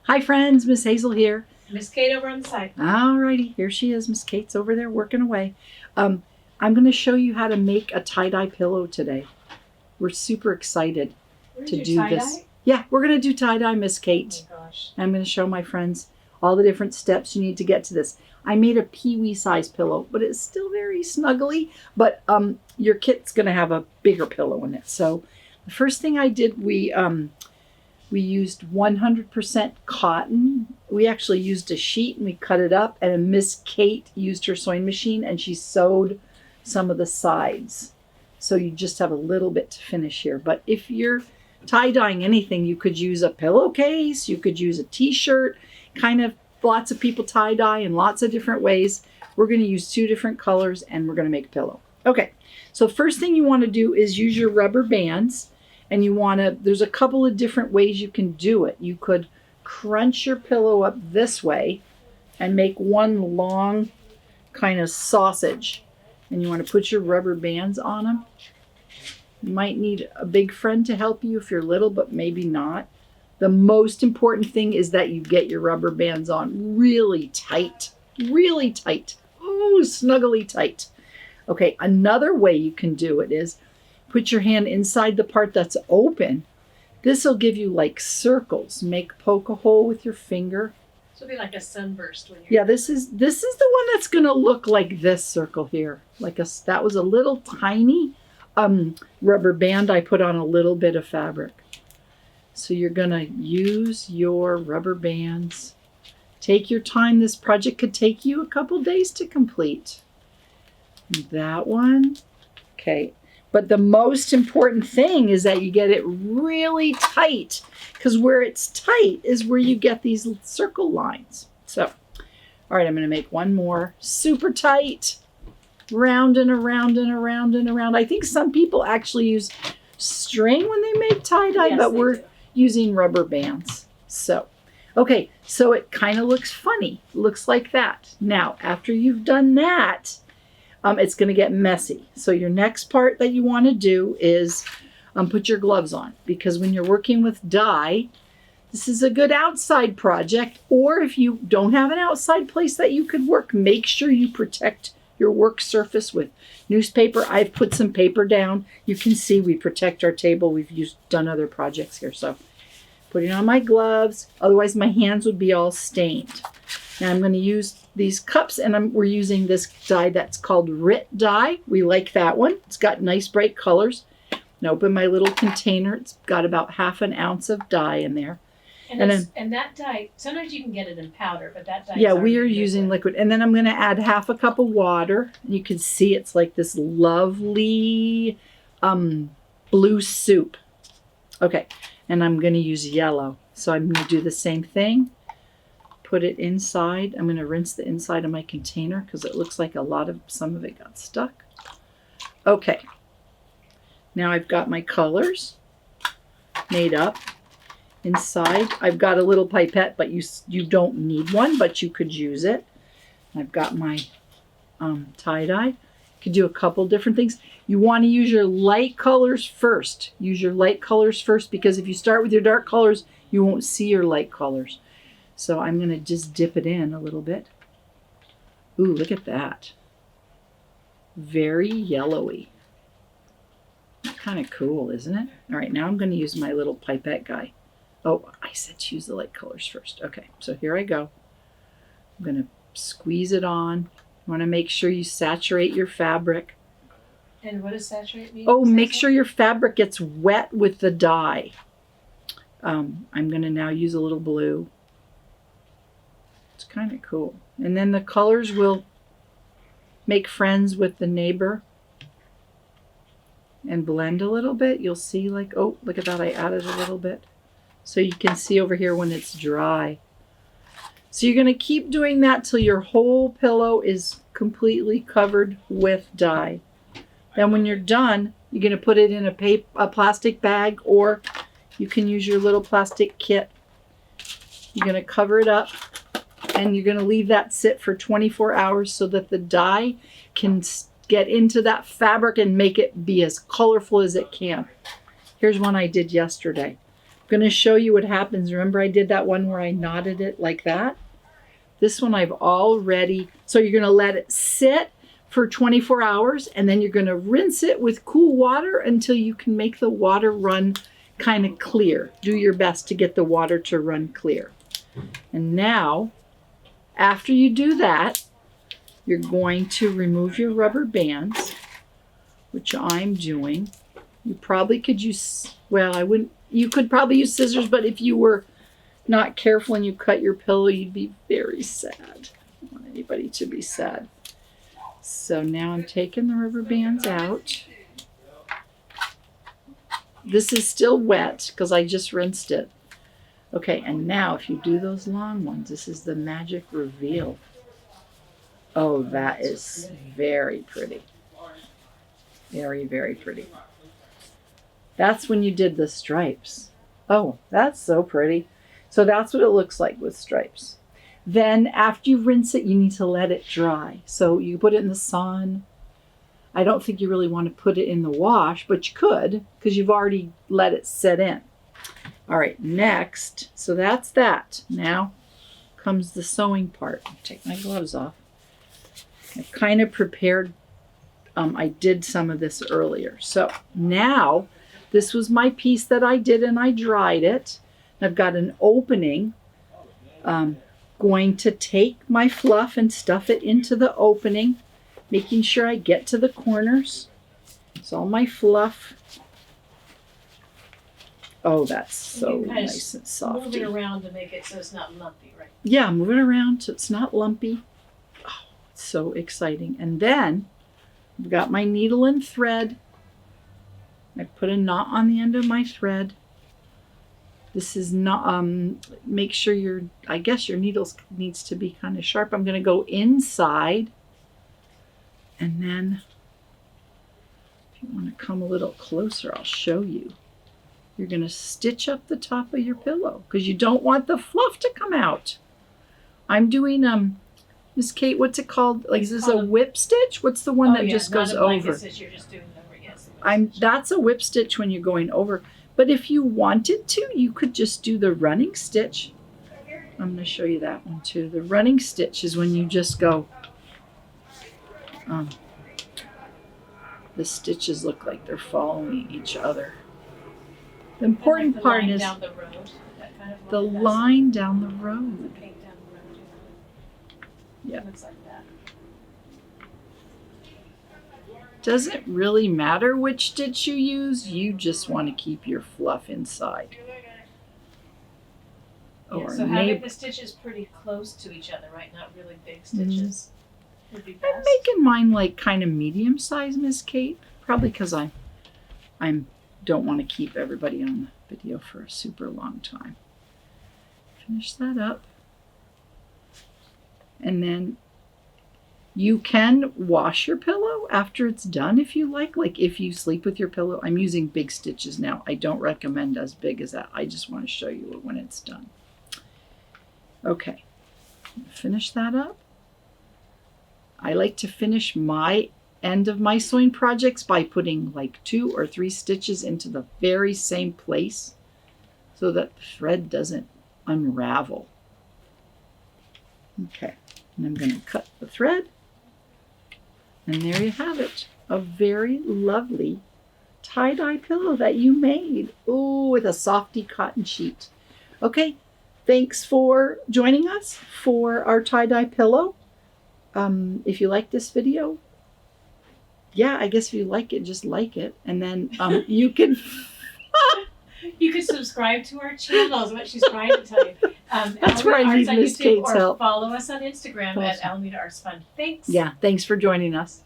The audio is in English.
Hi friends, Miss Hazel here. Miss Kate over on the side. Alrighty, here she is. Miss Kate's over there working away. I'm going to show you how to make a tie-dye pillow today. We're super excited to do this. Yeah, we're going to do tie-dye, Miss Kate. Oh my gosh. I'm going to show my friends all the different steps you need to get to this. I made a peewee size pillow, but it's still very snuggly. But your kit's going to have a bigger pillow in it. So the first thing I did, we used 100% cotton. We actually used a sheet and we cut it up. And Miss Kate used her sewing machine and she sewed some of the sides. So you just have a little bit to finish here. But if you're tie-dyeing anything, you could use a pillowcase, you could use a t-shirt, kind of lots of people tie-dye in lots of different ways. We're going to use 2 different colors and we're going to make a pillow. Okay, so first thing you want to do is use your rubber bands. And you want to, there's a couple of different ways you can do it. You could crunch your pillow up this way and make one long kind of sausage. And you want to put your rubber bands on them. You might need a big friend to help you if you're little, but maybe not. The most important thing is that you get your rubber bands on really tight. Really tight. Oh, snuggly tight. Okay, another way you can do it is put your hand inside the part that's open. This will give you like circles. Poke a hole with your finger. This will be like a sunburst when you're... Yeah, this is the one that's gonna look like this circle here. That was a little tiny rubber band I put on a little bit of fabric. So you're gonna use your rubber bands. Take your time. This project could take you a couple days to complete. That one. Okay. But the most important thing is that you get it really tight, because where it's tight is where you get these circle lines. So, all right, I'm going to make one more super tight, round and around and around and around. I think some people actually use string when they make tie-dye, Yes, but we're do. using rubber bands. So, okay, so it kind of looks funny. Looks like that. Now, after you've done that, it's going to get messy. So your next part that you want to do is put your gloves on, because when you're working with dye, this is a good outside project. Or if you don't have an outside place that you could work, make sure you protect your work surface with newspaper. I've put some paper down. You can see we protect our table. We've done other projects here. So putting on my gloves, otherwise my hands would be all stained. Now I'm going to use these cups, and we're using this dye that's called RIT dye. We like that one. It's got nice bright colors. And open my little container. It's got about 1/2 ounce of dye in there. And that dye, sometimes you can get it in powder, but that dye... Yeah, we are using liquid. And then I'm going to add 1/2 cup of water. And you can see it's like this lovely blue soup. Okay, and I'm going to use yellow. So I'm going to do the same thing. Put it inside. I'm going to rinse the inside of my container because it looks like some of it got stuck. Okay. Now I've got my colors made up. Inside, I've got a little pipette, but you don't need one, but you could use it. I've got my tie-dye. You could do a couple different things. You want to use your light colors first. Use your light colors first, because if you start with your dark colors, you won't see your light colors. So I'm going to just dip it in a little bit. Ooh, look at that. Very yellowy. Kind of cool, isn't it? All right, now I'm going to use my little pipette guy. Oh, I said choose the light colors first. Okay, so here I go. I'm going to squeeze it on. You want to make sure you saturate your fabric. And what does saturate mean? Oh, make sure your fabric gets wet with the dye. I'm going to now use a little blue. It's kind of cool. And then the colors will make friends with the neighbor and blend a little bit. You'll see like, oh, look at that. I added a little bit. So you can see over here when it's dry. So you're going to keep doing that till your whole pillow is completely covered with dye. Then when you're done, you're going to put it in a plastic bag, or you can use your little plastic kit. You're going to cover it up, and you're going to leave that sit for 24 hours so that the dye can get into that fabric and make it be as colorful as it can. Here's one I did yesterday. going to show you what happens. Remember I did that one where I knotted it like that? This one I've already, so you're going to let it sit for 24 hours and then you're going to rinse it with cool water until you can make the water run kind of clear. Do your best to get the water to run clear. And now, after you do that, you're going to remove your rubber bands, which I'm doing. You probably could use, well, I wouldn't, you could probably use scissors, but if you were not careful and you cut your pillow, you'd be very sad. I don't want anybody to be sad. So now I'm taking the rubber bands out. This is still wet because I just rinsed it. Okay, and now if you do those long ones, this is the magic reveal. Oh, that is very pretty. Very, very pretty. That's when you did the stripes. Oh, that's so pretty. So that's what it looks like with stripes. Then after you rinse it, you need to let it dry. So you put it in the sun. I don't think you really want to put it in the wash, but you could because you've already let it set in. All right, next. So that's that. Now comes the sewing part. I'll take my gloves off. I kind of prepared. I did some of this earlier. So now this was my piece that I did and I dried it. I've got an opening. Going to take my fluff and stuff it into the opening, making sure I get to the corners. It's all my fluff. Oh, that's so nice and soft. Move it around to make it so it's not lumpy, right? Yeah, move it around so it's not lumpy. Oh, it's so exciting. And then I've got my needle and thread. I put a knot on the end of my thread. This is not, make sure I guess your needles needs to be kind of sharp. I'm going to go inside. And then, if you want to come a little closer, I'll show you. You're going to stitch up the top of your pillow because you don't want the fluff to come out. I'm doing, Miss Kate, what's it called? Like, is this a whip stitch? What's the one that just goes over? Stitch, you're just doing over, yes. That's a whip stitch when you're going over. But if you wanted to, you could just do the running stitch. I'm going to show you that one too. The running stitch is when you just go, the stitches look like they're following each other. The important part is down the road, that kind of the line down the road. The paint down the road. Yeah. It looks like that. Doesn't really matter which stitch you use. You just want to keep your fluff inside. Yeah, so having the stitches pretty close to each other, right? Not really big stitches. Would be best. I'm making mine like kind of medium size, Miss Kate. Probably because I don't want to keep everybody on the video for a super long time. Finish that up. And then you can wash your pillow after it's done if you like. Like if you sleep with your pillow. I'm using big stitches now. I don't recommend as big as that. I just want to show you when it's done. Okay, finish that up. I like to finish my end of my sewing projects by putting like 2 or 3 stitches into the very same place so that the thread doesn't unravel. Okay, and I'm going to cut the thread. And there you have it, a very lovely tie-dye pillow that you made. Oh, with a softy cotton sheet. Okay, thanks for joining us for our tie-dye pillow. If you like this video, yeah, I guess if you like it, just like it. And then you can... You can subscribe to our channel is what she's trying to tell you. That's where I need Miss Kate's help. Follow us on Instagram at Alameda Arts Fund. Thanks. Yeah, thanks for joining us.